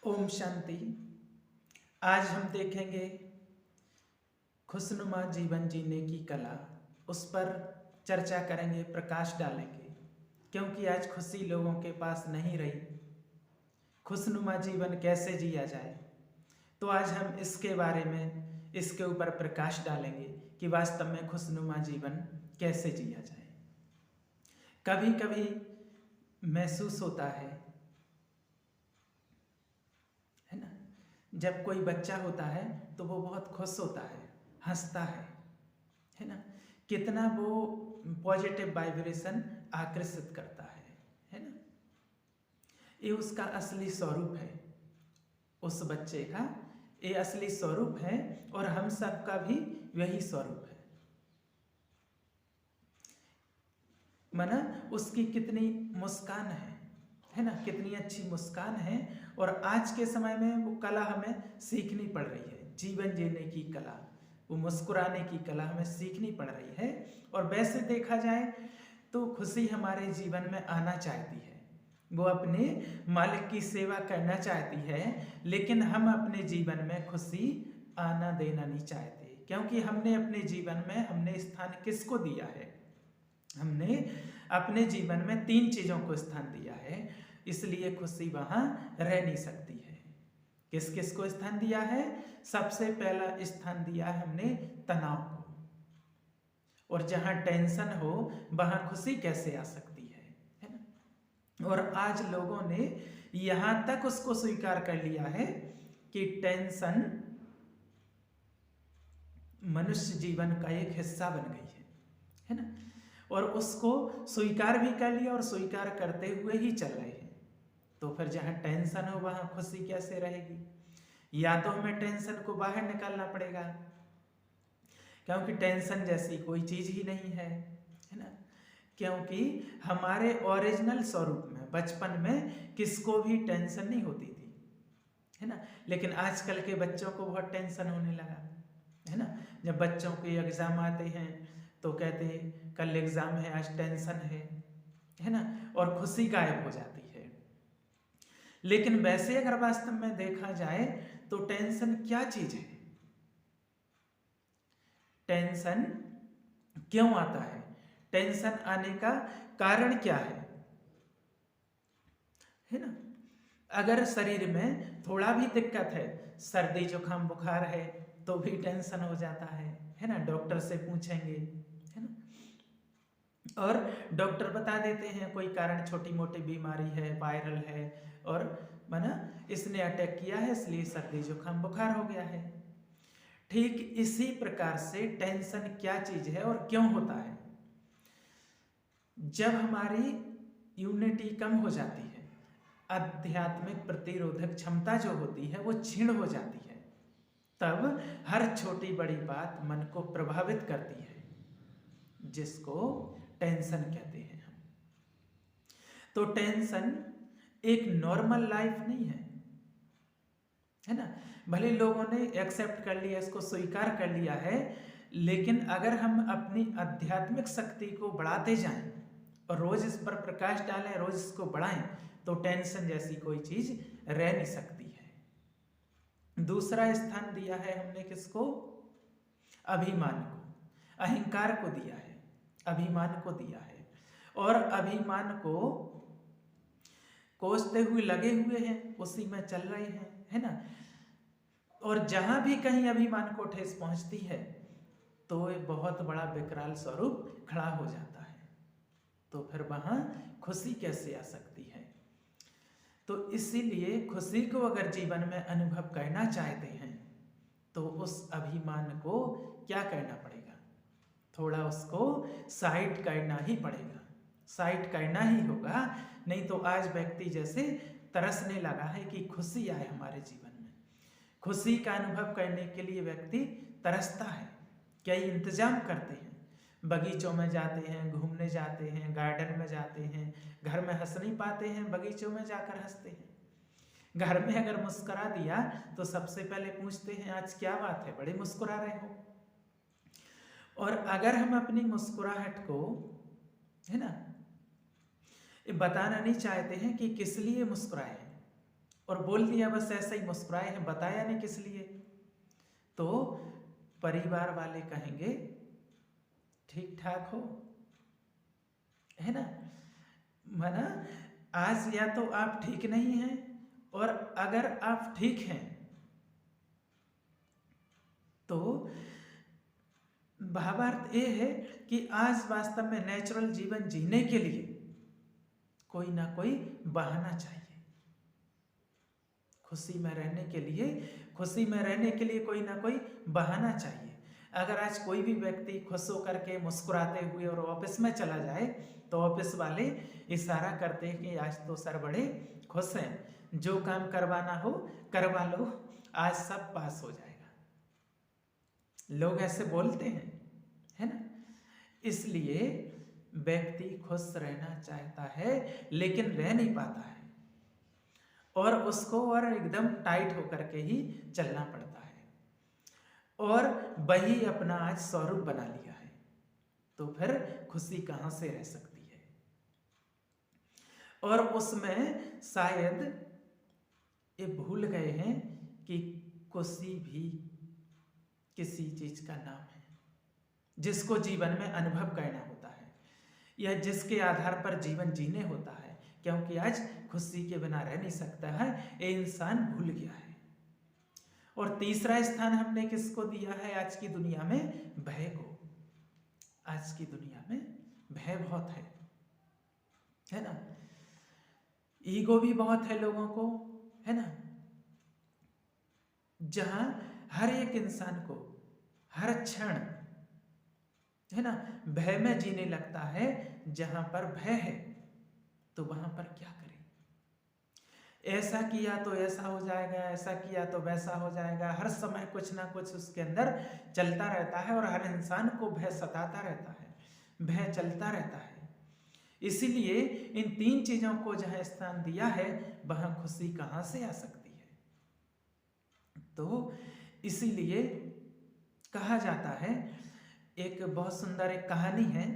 ओम शांति। आज हम देखेंगे खुशनुमा जीवन जीने की कला। उस पर चर्चा करेंगे, प्रकाश डालेंगे, क्योंकि आज खुशी लोगों के पास नहीं रही। खुशनुमा जीवन कैसे जिया जाए, तो आज हम इसके बारे में, इसके ऊपर प्रकाश डालेंगे कि वास्तव में खुशनुमा जीवन कैसे जिया जाए। कभी कभी महसूस होता है ना, जब कोई बच्चा होता है तो वो बहुत खुश होता है, हंसता है ना। कितना वो पॉजिटिव वाइब्रेशन आकर्षित करता है ना। ये उसका असली स्वरूप है, उस बच्चे का ये असली स्वरूप है, और हम सब का भी वही स्वरूप है। माना उसकी कितनी मुस्कान है ना, कितनी अच्छी मुस्कान है। और आज के समय में वो कला हमें सीखनी पड़ रही है, जीवन जीने की कला, वो मुस्कुराने की कला हमें सीखनी पड़ रही है। और वैसे देखा जाए तो खुशी हमारे जीवन में आना चाहती है, वो अपने मालिक की सेवा करना चाहती है, लेकिन हम अपने जीवन में खुशी आना देना नहीं चाहते, क्योंकि हमने अपने जीवन में हमने स्थान किसको दिया है? हमने अपने जीवन में 3 चीज़ों को स्थान दिया है, इसलिए खुशी वहाँ रह नहीं सकती है। किस किस को स्थान दिया है? सबसे पहला स्थान दिया है हमने तनाव को, और जहाँ टेंशन हो वहाँ खुशी कैसे आ सकती है ना। और आज लोगों ने यहाँ तक उसको स्वीकार कर लिया है कि टेंशन मनुष्य जीवन का एक हिस्सा बन गई है ना। और उसको स्वीकार भी कर लिया और स्वीकार करते हुए ही चल रहे हैं। तो फिर जहाँ टेंशन हो वहाँ खुशी कैसे रहेगी? या तो हमें टेंशन को बाहर निकालना पड़ेगा, क्योंकि टेंशन जैसी कोई चीज ही नहीं है ना। क्योंकि हमारे ओरिजिनल स्वरूप में बचपन में किसको भी टेंशन नहीं होती थी, है ना। लेकिन आजकल के बच्चों को बहुत टेंशन होने लगा है ना। जब बच्चों के एग्जाम आते हैं तो कहते हैं कल एग्जाम है, आज टेंशन है ना, और खुशी गायब हो जाती है। लेकिन वैसे अगर वास्तव में देखा जाए तो टेंशन क्या चीज है? टेंशन क्यों आता है? टेंशन आने का कारण क्या है ना। अगर शरीर में थोड़ा भी दिक्कत है, सर्दी जुकाम बुखार है, तो भी टेंशन हो जाता है ना। डॉक्टर से पूछेंगे है ना, और डॉक्टर बता देते हैं कोई कारण, छोटी मोटी बीमारी है, वायरल है, और माना इसने अटैक किया है इसलिए सर्दी जुकाम बुखार हो गया है। ठीक इसी प्रकार से टेंशन क्या चीज है और क्यों होता है? जब हमारी यूनिटी कम हो जाती है, आध्यात्मिक प्रतिरोधक क्षमता जो होती है वो क्षीण हो जाती है, तब हर छोटी बड़ी बात मन को प्रभावित करती है, जिसको टेंशन कहते हैं हम। तो टेंशन एक नॉर्मल लाइफ नहीं है ना। भले लोगों ने एक्सेप्ट कर लिया, इसको स्वीकार कर लिया है, लेकिन अगर हम अपनी आध्यात्मिक शक्ति को बढ़ाते जाएं और रोज इस पर प्रकाश डालें, रोज इसको बढ़ाएं, तो टेंशन जैसी कोई चीज रह नहीं सकती है। दूसरा स्थान दिया है हमने किसको? अभिमान को, अहंकार को दिया है, अभिमान को दिया है। और अभिमान को कोसते हुए लगे हुए हैं, उसी में चल रहे हैं, है ना। और जहां भी कहीं अभिमान को ठेस पहुंचती है तो एक बहुत बड़ा विकराल स्वरूप खड़ा हो जाता है, तो फिर वहां खुशी कैसे आ सकती है? तो इसीलिए खुशी को अगर जीवन में अनुभव करना चाहते हैं तो उस अभिमान को क्या करना पड़ेगा? थोड़ा उसको साइड करना ही पड़ेगा, साइड करना ही होगा। नहीं तो आज व्यक्ति जैसे तरसने लगा है कि खुशी आए हमारे जीवन में, खुशी का अनुभव करने के लिए व्यक्ति तरसता है, कई इंतजाम करते हैं, बगीचों में जाते हैं, घूमने जाते हैं, गार्डन में जाते हैं, घर में हंस नहीं पाते हैं, बगीचों में जाकर हंसते हैं। घर में अगर मुस्कुरा दिया तो सबसे पहले पूछते हैं आज क्या बात है, बड़े मुस्कुरा रहे हो। और अगर हम अपनी मुस्कुराहट को, है ना, बताना नहीं चाहते हैं कि किस लिए मुस्कुराए हैं, और बोल दिया, बस ऐसे ही मुस्कुराए हैं, बताया नहीं किस लिए, तो परिवार वाले कहेंगे ठीक ठाक हो, है ना। माना आज या तो आप ठीक नहीं हैं, और अगर आप ठीक हैं तो भावार्थ ये है कि आज वास्तव में नेचुरल जीवन जीने के लिए कोई ना कोई बहाना चाहिए। खुशी में रहने के लिए, खुशी में रहने के लिए कोई ना कोई बहाना चाहिए। अगर आज कोई भी व्यक्ति खुश होकर के मुस्कुराते हुए और ऑफिस में चला जाए तो ऑफिस वाले इशारा करते हैं कि आज तो सर बड़े खुश हैं, जो काम करवाना हो करवा लो, आज सब पास हो जाएगा। लोग ऐसे बोलते हैं, है ना। इसलिए व्यक्ति खुश रहना चाहता है लेकिन रह नहीं पाता है, और उसको और एकदम टाइट होकर के ही चलना पड़ता है, और वही अपना आज स्वरूप बना लिया है, तो फिर खुशी कहाँ से रह सकती है। और उसमें शायद ये भूल गए हैं कि खुशी भी किसी चीज का नाम है जिसको जीवन में अनुभव करना होता है, या जिसके आधार पर जीवन जीने होता है, क्योंकि आज खुशी के बिना रह नहीं सकता है, ये इंसान भूल गया है। और तीसरा स्थान हमने किसको दिया है आज की दुनिया में? भय को। आज की दुनिया में भय बहुत है ना। ईगो भी बहुत है लोगों को, है ना, जहां हर एक इंसान को हर क्षण, है ना, भय में जीने लगता है। जहां पर भय है तो वहां पर क्या करें, ऐसा किया तो ऐसा हो जाएगा, ऐसा किया तो वैसा हो जाएगा, हर समय कुछ ना कुछ उसके अंदर चलता रहता है, और हर इंसान को भय सताता रहता है, भय चलता रहता है। इसीलिए इन तीन चीजों को जहां स्थान दिया है वहां खुशी कहां से आ सकती है। तो इसीलिए कहा जाता है, एक बहुत सुंदर एक कहानी है।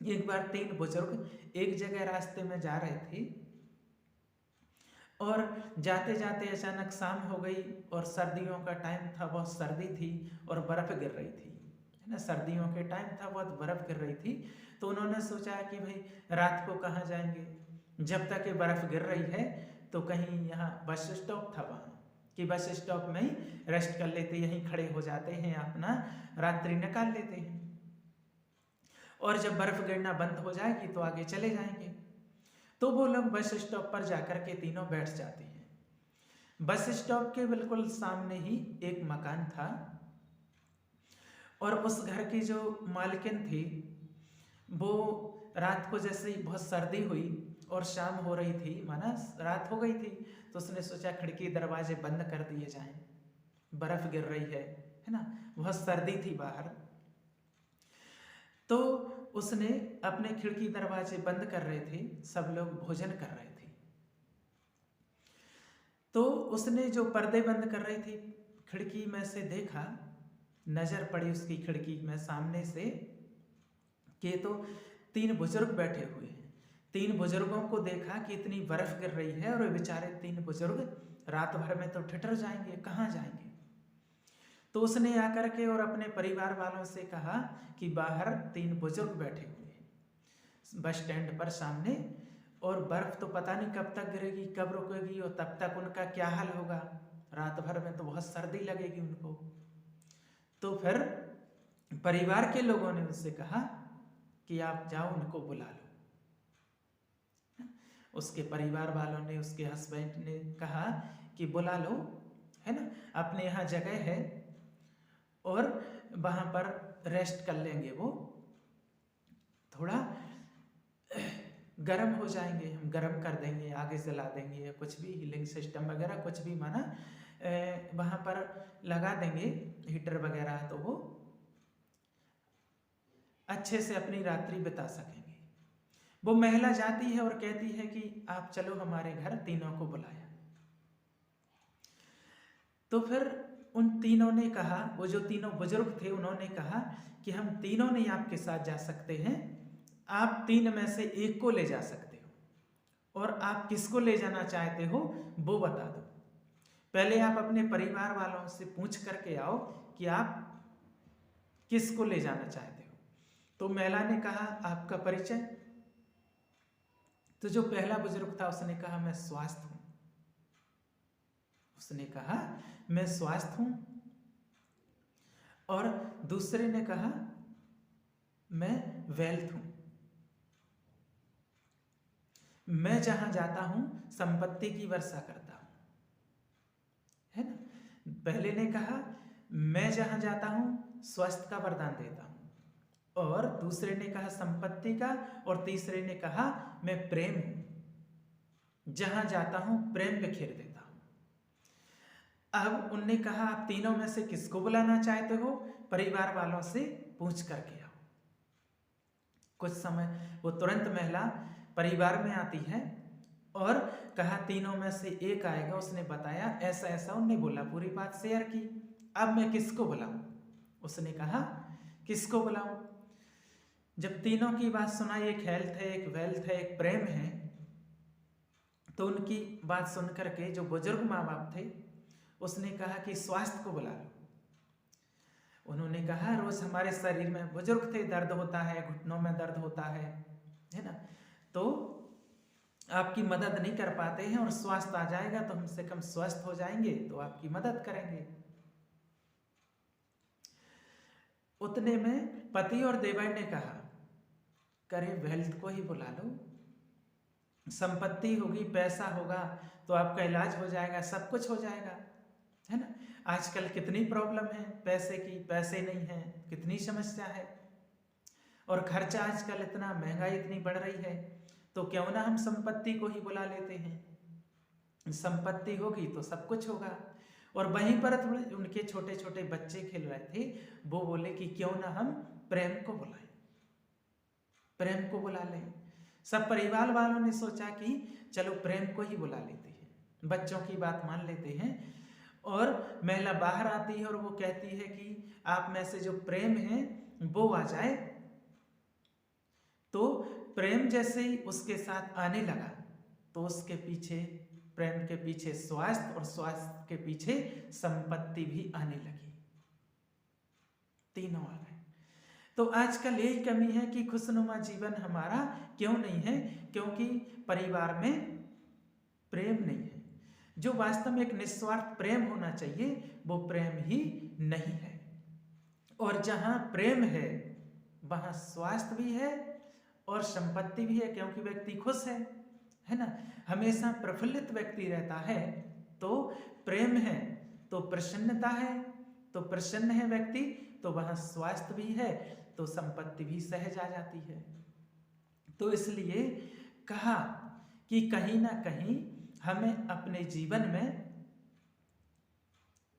एक बार तीन बुजुर्ग एक जगह रास्ते में जा रहे थे, और जाते जाते अचानक शाम हो गई, और सर्दियों का टाइम था, बहुत सर्दी थी और बर्फ गिर रही थी, है ना। सर्दियों के टाइम था, बहुत बर्फ गिर रही थी। तो उन्होंने सोचा कि भाई रात को कहाँ जाएंगे, जब तक ये बर्फ गिर रही है तो कहीं यहाँ बस स्टॉप था वहाँ, कि बस स्टॉप में ही रेस्ट कर लेते, यहीं खड़े हो जाते हैं, अपना रात्रि निकाल लेते हैं, और जब बर्फ गिरना बंद हो जाएगी तो आगे चले जाएंगे। तो वो लोग बस स्टॉप पर जाकर के तीनों बैठ जाते हैं। बस स्टॉप के बिल्कुल सामने ही एक मकान था, और उस घर की जो मालकिन थी वो रात को जैसे ही बहुत सर्दी हुई और शाम हो रही थी, माना रात हो गई थी, तो उसने सोचा खिड़की दरवाजे बंद कर दिए जाएं, बर्फ गिर रही है ना, बहुत सर्दी थी बाहर। तो उसने अपने खिड़की दरवाजे बंद कर रहे थे, सब लोग भोजन कर रहे थे। तो उसने जो पर्दे बंद कर रही थी खिड़की में से देखा, नजर पड़ी उसकी खिड़की में सामने से कि तो तीन बुजुर्ग बैठे हुए हैं। तीन बुजुर्गों को देखा कि इतनी बर्फ गिर रही है, और बेचारे तीन बुजुर्ग रात भर में तो ठिठुर जाएंगे, कहाँ जाएंगे। तो उसने आकर के और अपने परिवार वालों से कहा कि बाहर तीन बुजुर्ग बैठे हुए हैं बस स्टैंड पर सामने, और बर्फ तो पता नहीं कब तक गिरेगी, कब रुकेगी, और तब तक उनका क्या हाल होगा, रात भर में तो बहुत सर्दी लगेगी उनको। तो फिर परिवार के लोगों ने उससे कहा कि आप जाओ उनको बुला लो। उसके परिवार वालों ने, उसके हस्बैंड ने कहा कि बुला लो, है ना, अपने यहाँ जगह है और वहां पर रेस्ट कर लेंगे, वो थोड़ा गर्म हो जाएंगे, हम गर्म कर देंगे, आगे जला देंगे, या कुछ भी हीलिंग सिस्टम वगैरह कुछ भी माना वहां पर लगा देंगे हीटर वगैरह, तो वो अच्छे से अपनी रात्रि बिता सकेंगे। वो महिला जाती है और कहती है कि आप चलो हमारे घर, तीनों को बुलाया। तो फिर उन तीनों ने कहा, वो जो तीनों बुजुर्ग थे उन्होंने कहा कि हम तीनों नहीं आपके साथ जा सकते हैं, आप तीन में से एक को ले जा सकते हो, और आप किसको ले जाना चाहते हो वो बता दो। पहले आप अपने परिवार वालों से पूछ करके आओ कि आप किसको ले जाना चाहते हो। तो महिला ने कहा आपका परिचय। तो जो पहला बुजुर्ग था उसने कहा मैं स्वस्थ हूं। उसने कहा मैं स्वस्थ हूं। और दूसरे ने कहा मैं वेल्थ हूं, मैं जहां जाता हूं संपत्ति की वर्षा करता हूं, है ना। पहले ने कहा मैं जहां जाता हूं स्वास्थ्य का वरदान देता हूं, और दूसरे ने कहा संपत्ति का, और तीसरे ने कहा मैं प्रेम हूं, जहां जाता हूं प्रेम बिखेर देता हूं। अब उनने कहा आप तीनों में से किसको बुलाना चाहते हो, परिवार वालों से पूछ करके आओ। कुछ समय वो तुरंत महिला परिवार में आती है और कहा तीनों में से एक आएगा। उसने बताया ऐसा ऐसा, उनने बोला, पूरी बात शेयर की। अब मैं किसको बुलाऊं? उसने कहा किसको बुलाऊं? जब तीनों की बात सुनाई, एक हेल्थ है, एक वेल्थ है, एक प्रेम है, तो उनकी बात सुन करके जो बुजुर्ग माँ बाप थे उसने कहा कि स्वास्थ्य को बुला लो। उन्होंने कहा रोज हमारे शरीर में, बुजुर्ग थे, दर्द होता है, घुटनों में दर्द होता है ना, तो आपकी मदद नहीं कर पाते हैं, और स्वास्थ्य आ जाएगा तो हम से कम स्वस्थ हो जाएंगे तो आपकी मदद करेंगे। उतने में पति और देवर ने कहा करे वेल्थ को ही बुला लो, संपत्ति होगी, पैसा होगा तो आपका इलाज हो जाएगा, सब कुछ हो जाएगा, है ना। आजकल कितनी प्रॉब्लम है पैसे की, पैसे नहीं है, कितनी समस्या है, और खर्चा आजकल इतना, महंगाई इतनी बढ़ रही है, तो क्यों ना हम संपत्ति को ही बुला लेते हैं। संपत्ति होगी तो सब कुछ होगा। और वहीं पर थोड़े उनके छोटे छोटे बच्चे खेल रहे थे, वो बोले कि क्यों ना हम प्रेम को बुलाएं, प्रेम को बुला लें। सब परिवार वालों ने सोचा कि चलो प्रेम को ही बुला लेते हैं, बच्चों की बात मान लेते हैं। और महिला बाहर आती है और वो कहती है कि आप में से जो प्रेम है वो आ जाए। तो प्रेम जैसे ही उसके साथ आने लगा तो उसके पीछे, प्रेम के पीछे स्वास्थ्य, और स्वास्थ्य के पीछे संपत्ति भी आने लगी, तीनों आ गए। तो आजकल यही कमी है कि खुशनुमा जीवन हमारा क्यों नहीं है, क्योंकि परिवार में प्रेम नहीं है। जो वास्तव में एक निस्वार्थ प्रेम होना चाहिए वो प्रेम ही नहीं है। और जहां प्रेम है वहां स्वास्थ्य भी है और संपत्ति भी है, क्योंकि व्यक्ति खुश है ना, हमेशा प्रफुल्लित व्यक्ति रहता है। तो प्रेम है तो प्रसन्नता है, तो प्रसन्न है व्यक्ति तो वहां स्वास्थ्य भी है, तो संपत्ति भी सहज आ जाती है। तो इसलिए कहा कि कहीं ना कहीं हमें अपने जीवन में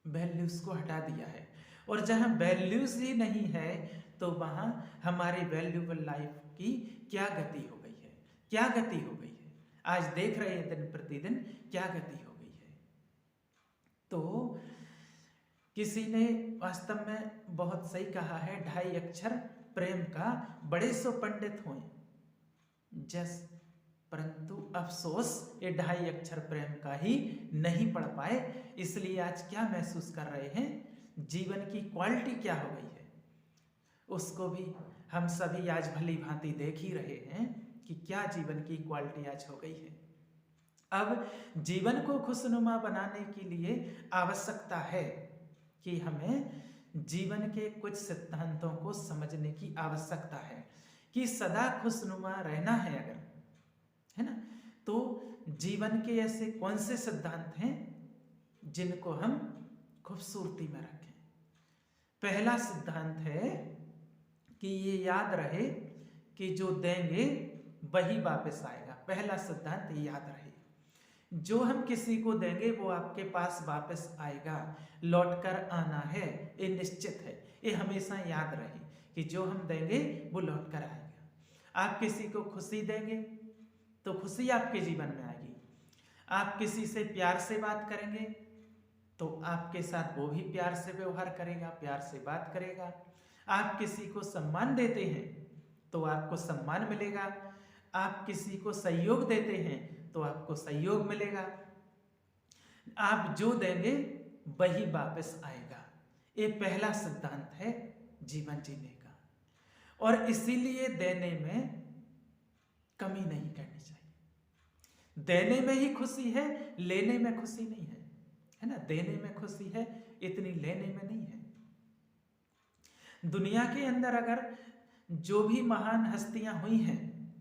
वैल्यूज को हटा दिया है, और जहां वैल्यूज ही नहीं है तो वहां हमारी वैल्यूबल लाइफ की क्या गति हो गई है, क्या गति हो गई है। आज देख रहे हैं दिन प्रतिदिन क्या गति हो गई है। तो किसी ने वास्तव में बहुत सही कहा है, 2.5 अक्षर प्रेम का बड़े सो पंडित हुए जस, परंतु अफसोस ये 2.5 अक्षर प्रेम का ही नहीं पढ़ पाए। इसलिए आज क्या महसूस कर रहे हैं, जीवन की क्वालिटी क्या हो गई है उसको भी हम सभी आज भली भांति देख ही रहे हैं कि क्या जीवन की क्वालिटी आज हो गई है। अब जीवन को खुशनुमा बनाने के लिए आवश्यकता है कि हमें जीवन के कुछ सिद्धांतों को समझने की आवश्यकता है कि सदा खुशनुमा रहना है अगर, है ना, तो जीवन के ऐसे कौन से सिद्धांत हैं जिनको हम खूबसूरती में रखें। पहला सिद्धांत है कि ये याद रहे कि जो देंगे वही वापस आएगा। पहला सिद्धांत ये याद रहे, जो हम किसी को देंगे वो आपके पास वापस आएगा, लौटकर आना है, ये निश्चित है। ये हमेशा याद रहे कि जो हम देंगे वो लौटकर आएगा। आप किसी को खुशी देंगे तो खुशी आपके जीवन में आएगी। आप किसी से प्यार से बात करेंगे तो आपके साथ वो भी प्यार से व्यवहार करेगा, प्यार से बात करेगा। आप किसी को सम्मान देते हैं तो आपको सम्मान मिलेगा। आप किसी को सहयोग देते हैं तो आपको सहयोग मिलेगा। आप जो देंगे वही वापस आएगा। ये पहला सिद्धांत है जीवन जीने का। और इसीलिए देने में कमी नहीं करनी चाहिए। देने में ही खुशी है, लेने में खुशी नहीं है ना। देने में खुशी है, इतनी लेने में नहीं है। दुनिया के अंदर अगर जो भी महान हस्तियां हुई हैं,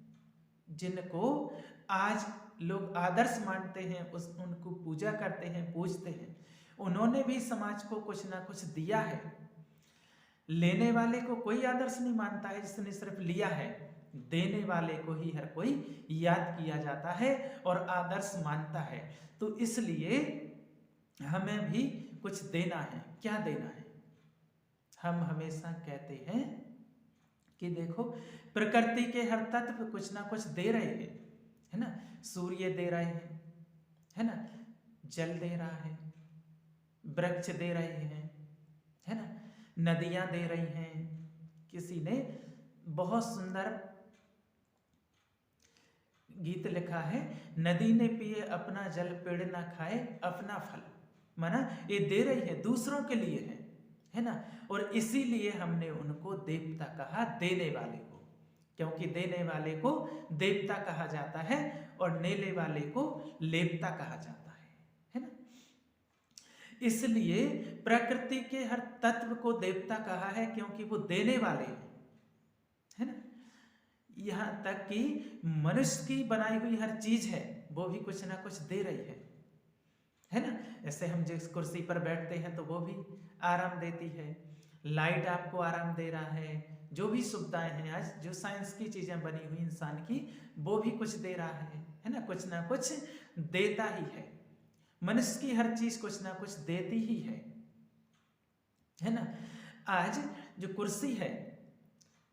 जिनको आज लोग आदर्श मानते हैं, उनको पूजा करते हैं, पूजते हैं, उन्होंने भी समाज को कुछ ना कुछ दिया है। लेने वाले को कोई आदर्श नहीं मानता है जिसने सिर्फ लिया है। देने वाले को ही हर कोई याद किया जाता है और आदर्श मानता है। तो इसलिए हमें भी कुछ देना है। क्या देना है? हम हमेशा कहते हैं कि देखो, प्रकृति के हर तत्व कुछ ना कुछ दे रहे हैं, है ना। सूर्य दे रहे हैं, है ना, जल दे रहा है, वृक्ष दे रहे हैं, है ना, नदियां दे रही हैं। किसी ने बहुत सुंदर गीत लिखा है, नदी ने पिए अपना जल, पेड़ ना खाए अपना फल। माना ये दे रही है, दूसरों के लिए है ना। और इसीलिए हमने उनको देवता कहा, देने वाले को, क्योंकि देने वाले को देवता कहा जाता है और लेने वाले को लेवता कहा जाता है ना। इसलिए प्रकृति के हर तत्व को देवता कहा है, क्योंकि वो देने वाले हैं, है ना। यहां तक कि मनुष्य की बनाई हुई हर चीज है, वो भी कुछ ना कुछ दे रही है ना। जैसे हम जिस कुर्सी पर बैठते हैं तो वो भी आराम देती है। लाइट आपको आराम दे रहा है। जो भी सुविधाएं हैं आज, जो साइंस की चीजें बनी हुई इंसान की, वो भी कुछ दे रहा है ना। कुछ ना कुछ देता ही है। मनुष्य की हर चीज कुछ ना कुछ देती ही है ना। आज जो कुर्सी है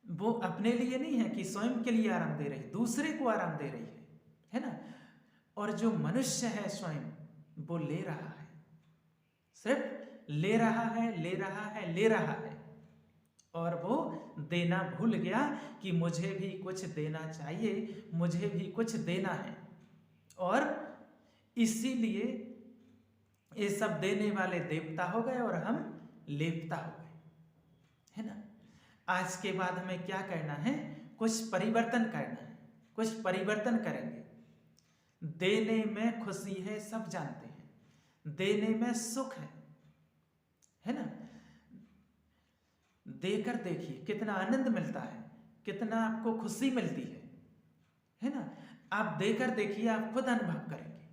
वो अपने लिए नहीं है कि स्वयं के लिए आराम दे रही, दूसरे को आराम दे रही है ना। और जो मनुष्य है स्वयं, वो ले रहा है, सिर्फ ले रहा है, ले रहा है, ले रहा है। और वो देना भूल गया कि मुझे भी कुछ देना चाहिए, मुझे भी कुछ देना है। और इसीलिए ये सब देने वाले देवता हो गए और हम लेवता हो गए, है ना। आज के बाद हमें क्या करना है? कुछ परिवर्तन करना है, कुछ परिवर्तन करेंगे। देने में खुशी है, सब जानते हैं। देने में सुख है ना। देकर देखिए कितना आनंद मिलता है, कितना आपको खुशी मिलती है ना। आप देकर देखिए, आप खुद अनुभव करेंगे,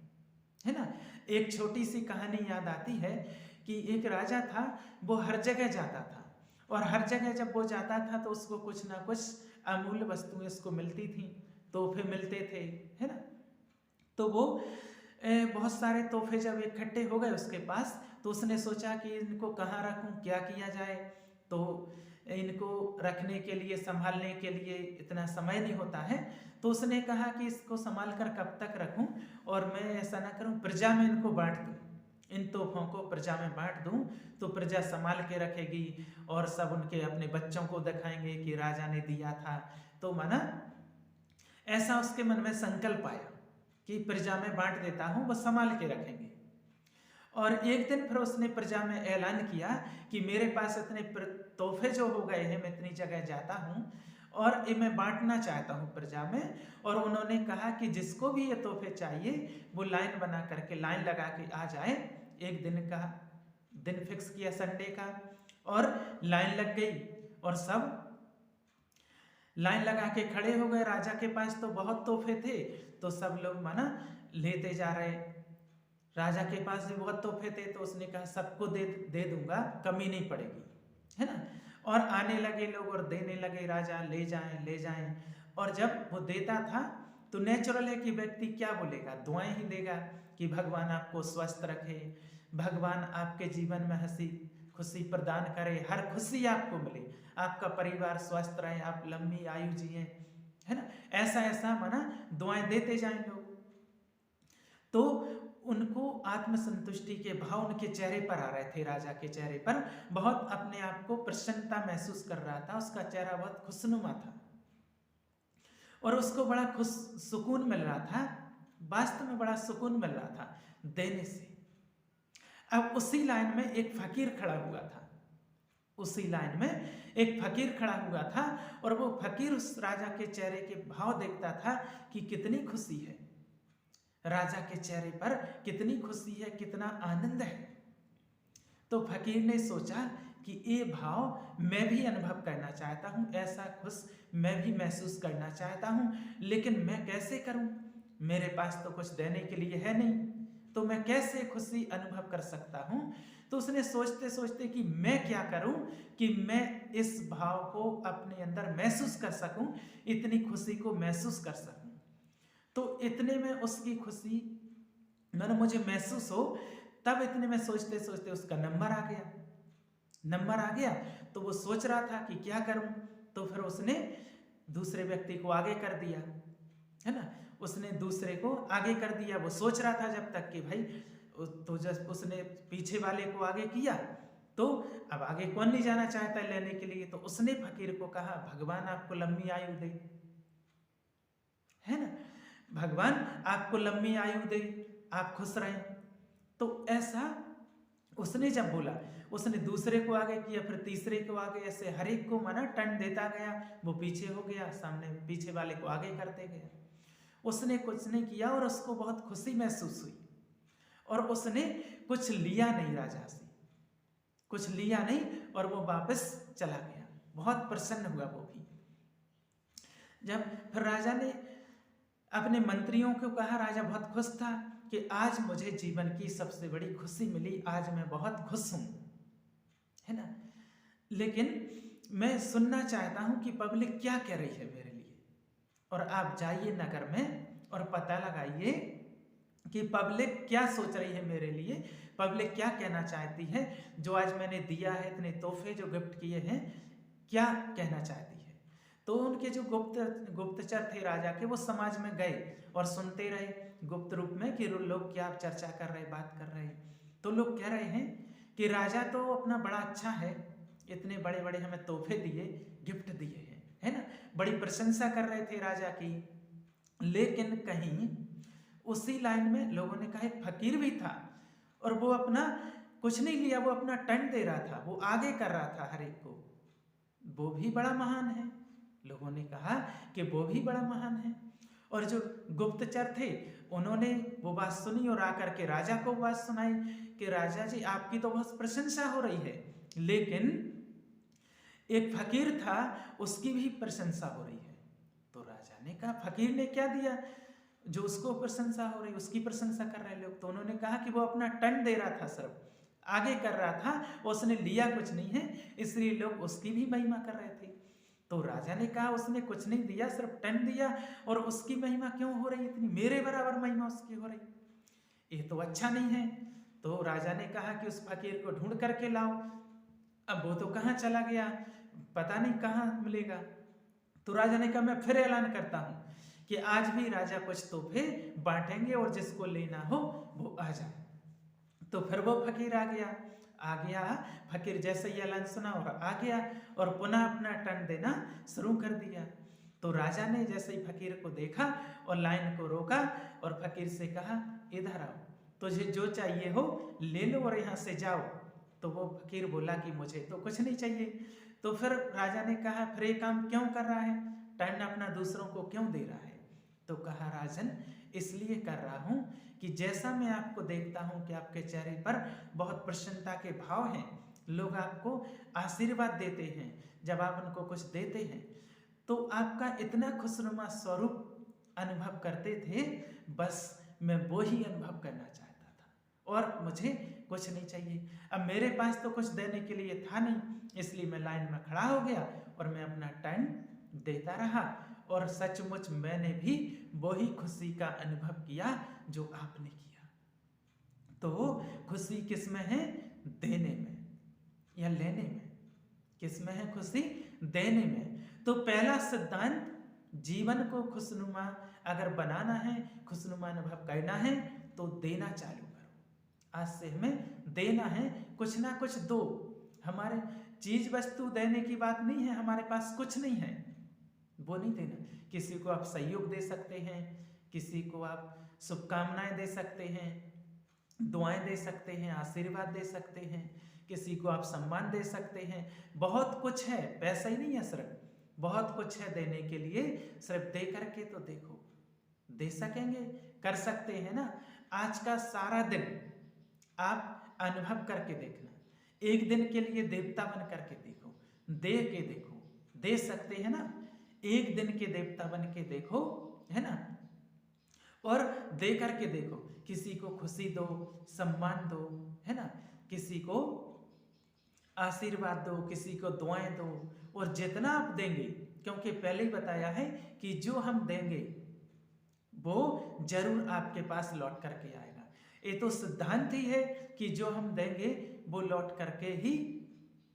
है ना। एक छोटी सी कहानी याद आती है कि एक राजा था, वो हर जगह जाता था, और हर जगह जब वो जाता था तो उसको कुछ ना कुछ अमूल्य वस्तुएं उसको मिलती थी, तोहफे मिलते थे, है ना। तो वो बहुत सारे तोहफे जब इकट्ठे हो गए उसके पास, तो उसने सोचा कि इनको कहाँ रखूं, क्या किया जाए। तो इनको रखने के लिए, संभालने के लिए इतना समय नहीं होता है। तो उसने कहा कि इसको संभाल कर कब तक रखूं, और मैं ऐसा ना करूं, प्रजा में इनको बांट दूं, इन तोहफों को प्रजा में बांट दूं, तो प्रजा संभाल के रखेगी और सब उनके अपने बच्चों को दिखाएंगे कि राजा ने दिया था। तो माना ऐसा उसके मन में संकल्प आया कि प्रजा में बांट देता हूं, वो संभाल के रखेंगे। और एक दिन फिर उसने प्रजा में ऐलान किया कि मेरे पास इतने तोहफे जो हो गए हैं, मैं इतनी जगह जाता हूं और ये मैं बांटना चाहता हूं प्रजा में। और उन्होंने कहा कि जिसको भी ये तोहफे चाहिए वो लाइन बना करके, लाइन लगा के आ जाए। एक दिन फिक्स किया संडे का, और लाइन लग गई और सब लाइन लगा के खड़े हो गए। राजा के पास तो बहुत तोहफे थे, तो सब लोग माना लेते जा रहे। राजा के पास भी बहुत तोहफे थे, तो उसने कहा सबको दे दूंगा, कमी नहीं पड़ेगी, है ना। और आने लगे लोग और देने लगे, राजा ले जाएं ले जाएं। और जब वो देता था तो नेचुरल है कि व्यक्ति क्या बोलेगा, दुआएं ही देगा कि भगवान आपको स्वस्थ रखे, भगवान आपके जीवन में हंसी खुशी प्रदान करे, हर खुशी आपको मिले, आपका परिवार स्वस्थ रहे, आप लंबी आयु जिए, है ना। ऐसा ऐसा माना दुआएं देते जाएं लोग। तो उनको आत्मसंतुष्टि के भाव उनके चेहरे पर आ रहे थे। राजा के चेहरे पर बहुत अपने आप को प्रसन्नता महसूस कर रहा था, उसका चेहरा बहुत खुशनुमा था और उसको बड़ा सुकून मिल रहा था। वास्तव में बड़ा सुकून मिल रहा था देने से। अब उसी लाइन में एक फकीर खड़ा हुआ था, उसी लाइन में एक फकीर खड़ा हुआ था, और वो फकीर उस राजा के चेहरे के भाव देखता था कि कितनी खुशी है, राजा के चेहरे पर कितनी खुशी है, कितना आनंद है। तो फकीर ने सोचा कि ये भाव मैं भी अनुभव करना चाहता हूँ, ऐसा खुश मैं भी महसूस करना चाहता हूँ, लेकिन मैं कैसे करूँ, मेरे पास तो कुछ देने के लिए है नहीं, तो मैं कैसे खुशी अनुभव कर सकता हूँ। तो उसने सोचते सोचते कि मैं क्या करूं कि मैं इस भाव को अपने अंदर महसूस कर सकूं, इतनी खुशी को महसूस कर सकूं। तो इतने में उसकी खुशी मैंने मुझे महसूस हो, तब इतने में सोचते सोचते उसका नंबर आ गया। तो वो सोच रहा था कि क्या करूं, तो फिर उसने दूसरे व्यक्ति को आगे कर दिया, है ना, उसने दूसरे को आगे कर दिया। वो सोच रहा था जब तक कि भाई, तो जब उसने पीछे वाले को आगे किया तो अब आगे कौन नहीं जाना चाहता है लेने के लिए। तो उसने फकीर को कहा, भगवान आपको लंबी आयु दे, है ना, भगवान आपको लंबी आयु दे, आप खुश रहें। तो ऐसा उसने जब बोला, उसने दूसरे को आगे किया, फिर तीसरे को आगे, ऐसे हर एक को माना टर्न देता गया। वो पीछे हो गया, सामने पीछे वाले को आगे करते गया। उसने कुछ नहीं किया और उसको बहुत खुशी महसूस हुई, और उसने कुछ लिया नहीं, राजा से कुछ लिया नहीं, और वो वापस चला गया। बहुत प्रसन्न हुआ वो भी। जब फिर राजा ने अपने मंत्रियों को कहा, राजा बहुत खुश था कि आज मुझे जीवन की सबसे बड़ी खुशी मिली, आज मैं बहुत खुश हूं, है ना, लेकिन मैं सुनना चाहता हूं कि पब्लिक क्या कह रही है मेरे लिए, और आप जाइए नगर में और पता लगाइए कि पब्लिक क्या सोच रही है मेरे लिए, पब्लिक क्या कहना चाहती है, जो आज मैंने दिया है, इतने तोहफे जो गिफ्ट किए हैं, क्या कहना चाहती है। तो उनके जो गुप्तचर थे राजा के, वो समाज में गए और सुनते रहे गुप्त रूप में कि लोग क्या चर्चा कर रहे, बात कर रहे। तो लोग कह रहे हैं कि राजा तो अपना बड़ा अच्छा है, इतने बड़े बड़े हमें तोहफे दिए, गिफ्ट दिए हैं, है ना, बड़ी प्रशंसा कर रहे थे राजा की। लेकिन कहीं उसी लाइन में लोगों ने कहा एक फकीर भी था, और वो अपना कुछ नहीं लिया, वो अपना टन दे रहा था, वो आगे कर रहा था हर एक को, वो भी बड़ा महान है। लोगों ने कहा कि वो भी बड़ा महान है। और जो गुप्तचर थे उन्होंने वो बात सुनी और आकर के राजा को बात सुनाई कि राजा जी, आपकी तो बहुत प्रशंसा हो रही है, लेकिन एक फकीर था, उसकी भी प्रशंसा हो रही है। तो राजा ने कहा, फकीर ने क्या दिया जो उसको प्रशंसा हो रही, उसकी प्रशंसा कर रहे लोग। तो उन्होंने कहा कि वो अपना टन दे रहा था, सिर्फ आगे कर रहा था, उसने लिया कुछ नहीं है, इसलिए लोग उसकी भी महिमा कर रहे थे। तो राजा ने कहा, उसने कुछ नहीं दिया, सिर्फ टन दिया, और उसकी महिमा क्यों हो रही इतनी, मेरे बराबर महिमा उसकी हो रही, ये तो अच्छा नहीं है। तो राजा ने कहा कि उस फकीर को ढूंढ करके लाओ। अब वो तो कहाँ चला गया, पता नहीं कहाँ मिलेगा। तो राजा ने कहा, मैं फिर ऐलान करता हूं कि आज भी राजा कुछ तोहफे बांटेंगे, और जिसको लेना हो वो आ जाए। तो फिर वो फकीर आ गया, फकीर जैसे ही ऐलान सुना और आ गया, और पुनः अपना टन देना शुरू कर दिया। तो राजा ने जैसे ही फकीर को देखा और लाइन को रोका, और फकीर से कहा, इधर आओ, तुझे जो चाहिए हो ले लो और यहाँ से जाओ। तो वो फकीर बोला कि मुझे तो कुछ नहीं चाहिए। तो फिर राजा ने कहा, फिर ये काम क्यों कर रहा है, टन अपना दूसरों को क्यों दे रहा है। तो कहा, राजन, इसलिए कर रहा हूं कि जैसा मैं आपको देखता हूं कि आपके चेहरे पर बहुत प्रसन्नता के भाव हैं, लोग आपको आशीर्वाद देते हैं, जब आप उनको कुछ देते हैं तो आपका इतना खुशनुमा स्वरूप अनुभव करते थे, बस मैं वो ही अनुभव करना चाहता था, और मुझे कुछ नहीं चाहिए। अब मेरे पास तो कुछ देने के लिए था नहीं, इसलिए मैं लाइन में खड़ा हो गया और मैं अपना टर्न देता रहा, और सचमुच मैंने भी वही खुशी का अनुभव किया जो आपने किया। तो खुशी किस में है, देने में या लेने में, किस में है खुशी, देने में। तो पहला सिद्धांत, जीवन को खुशनुमा अगर बनाना है, खुशनुमा अनुभव करना है, तो देना चालू करो। आज से हमें देना है, कुछ ना कुछ दो। हमारे चीज वस्तु देने की बात नहीं है, हमारे पास कुछ नहीं है वो नहीं देना। किसी को आप सहयोग दे सकते हैं, किसी को आप शुभकामनाएं दे सकते हैं, दुआएं दे सकते हैं, आशीर्वाद दे सकते हैं, किसी को आप सम्मान दे सकते हैं। बहुत कुछ है, पैसा ही नहीं है सिर्फ, बहुत कुछ है देने के लिए। सिर्फ दे करके तो देखो, दे सकेंगे, कर सकते हैं ना। आज का सारा दिन आप अनुभव करके देखना, एक दिन के लिए देवता बन करके देखो, दे के देखो, दे सकते हैं ना। एक दिन के देवता बन के देखो, है ना, और दे करके देखो। किसी को खुशी दो, सम्मान दो, है ना, किसी को आशीर्वाद दो, किसी को दुआएं दो। और जितना आप देंगे, क्योंकि पहले ही बताया है कि जो हम देंगे वो जरूर आपके पास लौट करके आएगा। ये तो सिद्धांत ही है कि जो हम देंगे वो लौट करके ही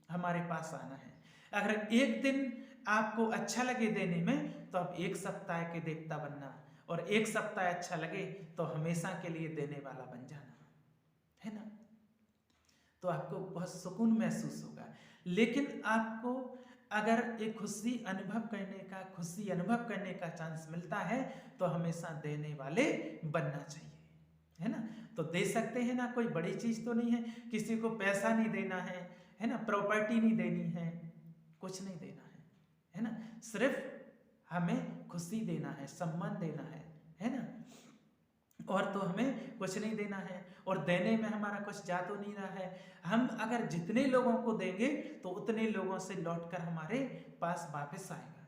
हमारे पास आना है। अगर एक दिन आपको अच्छा लगे देने में, तो आप एक सप्ताह के देवता बनना, और एक सप्ताह अच्छा लगे तो हमेशा के लिए देने वाला बन जाना, है ना। तो आपको बहुत सुकून महसूस होगा। लेकिन आपको अगर एक खुशी अनुभव करने का चांस मिलता है, तो हमेशा देने वाले बनना चाहिए, है ना। तो दे सकते हैं ना, कोई बड़ी चीज तो नहीं है, किसी को पैसा नहीं देना है ना, प्रॉपर्टी नहीं देनी है, कुछ नहीं देना है ना। सिर्फ हमें खुशी देना है, सम्मान देना है ना, और तो हमें कुछ नहीं देना है। और देने में हमारा कुछ जा तो नहीं रहा है। हम अगर जितने लोगों को देंगे तो उतने लोगों से लौटकर हमारे पास वापस आएगा,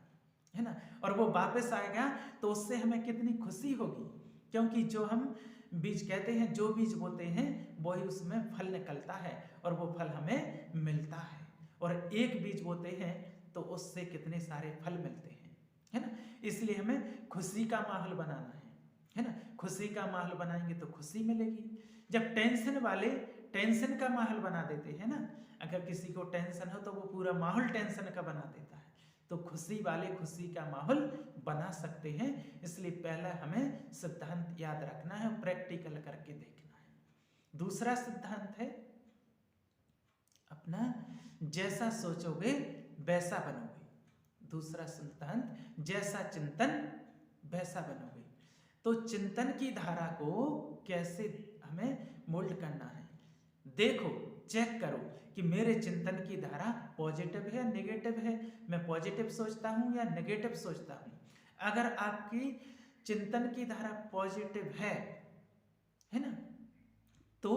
है ना। और वो वापस आएगा तो उससे हमें कितनी खुशी होगी, क्योंकि जो हम बीज कहते हैं, जो बीज बोते हैं वही उसमें फल निकलता है, और वो फल हमें मिलता है। और एक बीज बोते हैं तो उससे कितने सारे फल मिलते हैं, है ना। इसलिए हमें खुशी का माहौल बनाना है ना। खुशी का माहौल बनाएंगे तो खुशी मिलेगी। जब टेंशन वाले टेंशन का माहौल बना देते हैं ना, अगर किसी को टेंशन हो तो वो पूरा माहौल टेंशन का बना देता है। तो खुशी वाले खुशी का माहौल बना सकते हैं। इसलिए पहला हमें सिद्धांत याद रखना है, प्रैक्टिकल करके देखना है। दूसरा सिद्धांत है अपना जैसा सोचोगे वैसा बनोगे। दूसरा सिद्धांत, जैसा चिंतन वैसा बनोगे। तो चिंतन की धारा को कैसे हमें मोल्ड करना है, देखो, चेक करो कि मेरे चिंतन की धारा पॉजिटिव है, नेगेटिव है, मैं पॉजिटिव सोचता हूं या नेगेटिव सोचता हूं। अगर आपकी चिंतन की धारा पॉजिटिव है ना, तो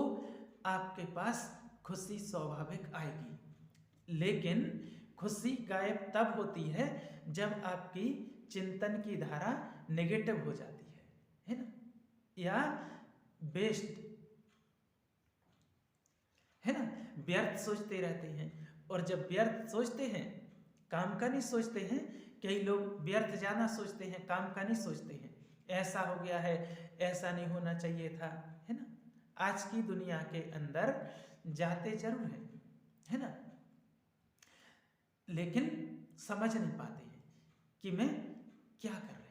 आपके पास खुशी स्वाभाविक आएगी। लेकिन खुशी गायब तब होती है जब आपकी चिंतन की धारा नेगेटिव हो जाती है ना, या बेस्ट, है ना, व्यर्थ सोचते रहते हैं। और जब व्यर्थ सोचते हैं, काम का नहीं सोचते हैं, कई लोग व्यर्थ ज्यादा सोचते हैं, काम का नहीं सोचते हैं। ऐसा हो गया है, ऐसा नहीं होना चाहिए था, है ना। आज की दुनिया के अंदर जाते जरूर है ना, लेकिन समझ नहीं पाते हैं कि मैं क्या कर रहे हैं।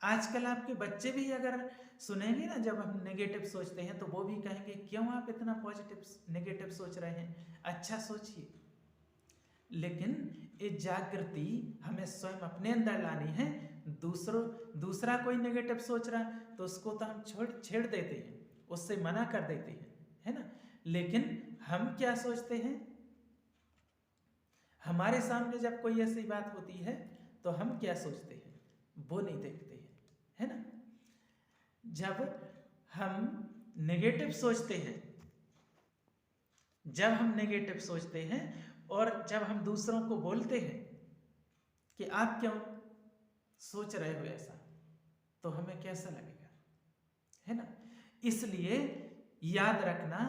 आजकल आपके बच्चे भी अगर सुनेंगे ना, जब हम नेगेटिव सोचते हैं तो वो भी कहेंगे क्यों आप इतना पॉजिटिव नेगेटिव सोच रहे हैं, अच्छा सोचिए। लेकिन ये जागृति हमें स्वयं अपने अंदर लानी है। दूसरा कोई नेगेटिव सोच रहा तो उसको तो हम छेड़ देते हैं, उससे मना कर देते हैं, है ना। लेकिन हम क्या सोचते हैं, हमारे सामने जब कोई ऐसी बात होती है तो हम क्या सोचते हैं वो नहीं देखते हैं, है ना। जब हम नेगेटिव सोचते हैं, और जब हम दूसरों को बोलते हैं कि आप क्यों सोच रहे हो ऐसा, तो हमें कैसा लगेगा, है ना। इसलिए याद रखना,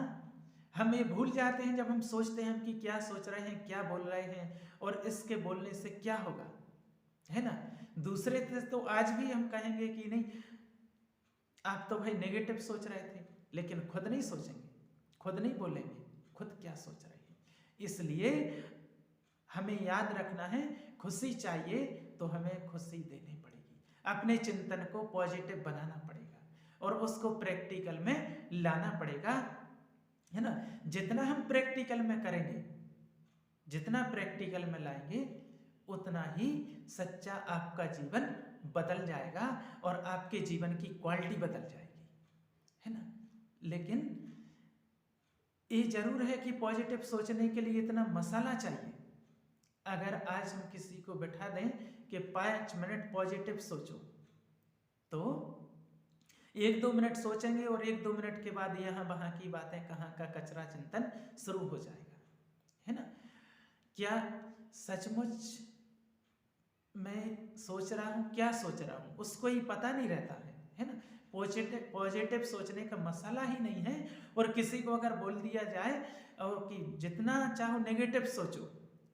हम ये भूल जाते हैं जब हम सोचते हैं कि क्या सोच रहे हैं, क्या बोल रहे हैं, और इसके बोलने से क्या होगा, है ना। दूसरे से तो आज भी हम कहेंगे कि नहीं, आप तो भाई नेगेटिव सोच रहे थे, लेकिन खुद नहीं सोचेंगे, खुद नहीं बोलेंगे, खुद क्या सोच रहे हैं। इसलिए हमें याद रखना है, खुशी चाहिए तो हमें खुशी देनी पड़ेगी, अपने चिंतन को पॉजिटिव बनाना पड़ेगा, और उसको प्रैक्टिकल में लाना पड़ेगा, है ना। जितना हम प्रैक्टिकल में करेंगे, जितना प्रैक्टिकल में लाएंगे, उतना ही सच्चा आपका जीवन बदल जाएगा, और आपके जीवन की क्वालिटी बदल जाएगी। है ना। लेकिन ये जरूर है कि पॉजिटिव सोचने के लिए इतना मसाला चाहिए। अगर आज हम किसी को बैठा दें कि 5 मिनट पॉजिटिव सोचो, तो 1-2 मिनट सोचेंगे और 1-2 मिनट के बाद यहाँ वहाँ की बातें, कहाँ का कचरा चिंतन शुरू हो जाएगा, है ना। क्या सचमुच मैं सोच रहा हूँ, क्या सोच रहा हूँ, उसको ही पता नहीं रहता है ना। पॉजिटिव सोचने का मसाला ही नहीं है। और किसी को अगर बोल दिया जाए कि जितना चाहो नेगेटिव सोचो,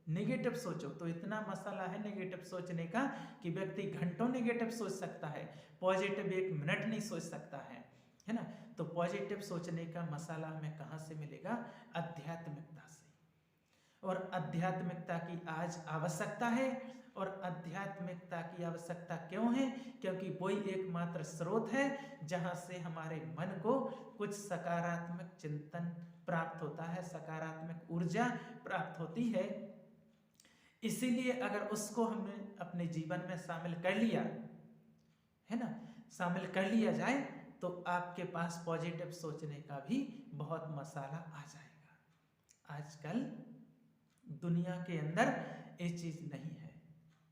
नेगेटिव सोचो, तो इतना मसाला है नेगेटिव सोचने का कि व्यक्ति घंटों नेगेटिव सोच सकता है, पॉजिटिव 1 मिनट नहीं सोच सकता है ना। तो पॉजिटिव सोचने का मसाला हमें कहाँ से मिलेगा? आध्यात्मिकता से। और आध्यात्मिकता की आज आवश्यकता है। और आध्यात्मिकता की आवश्यकता क्यों है? क्योंकि वही एकमात्र स्रोत है जहाँ से हमारे मन को कुछ सकारात्मक चिंतन प्राप्त होता है, सकारात्मक ऊर्जा प्राप्त होती है। इसीलिए अगर उसको हमने अपने जीवन में शामिल कर लिया, है ना, शामिल कर लिया जाए, तो आपके पास पॉजिटिव सोचने का भी बहुत मसाला आ जाएगा। आजकल दुनिया के अंदर ये चीज नहीं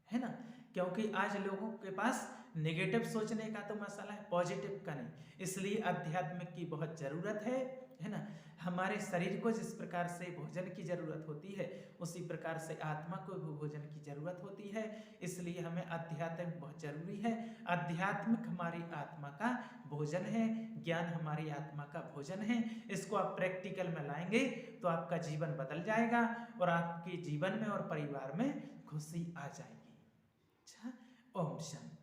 है ना। क्योंकि आज लोगों के पास नेगेटिव सोचने का तो मसाला है, पॉजिटिव का नहीं। इसलिए आध्यात्मिक की बहुत जरूरत है ना। हमारे शरीर को जिस प्रकार से भोजन की जरूरत होती है, उसी प्रकार से आत्मा को भी भोजन की जरूरत होती है। इसलिए हमें आध्यात्मिक बहुत जरूरी है। आध्यात्मिक हमारी आत्मा का भोजन है, ज्ञान हमारी आत्मा का भोजन है। इसको आप प्रैक्टिकल में लाएंगे तो आपका जीवन बदल जाएगा और आपके जीवन में और परिवार में खुशी आ जाएगी। अच्छा, ओम शांति।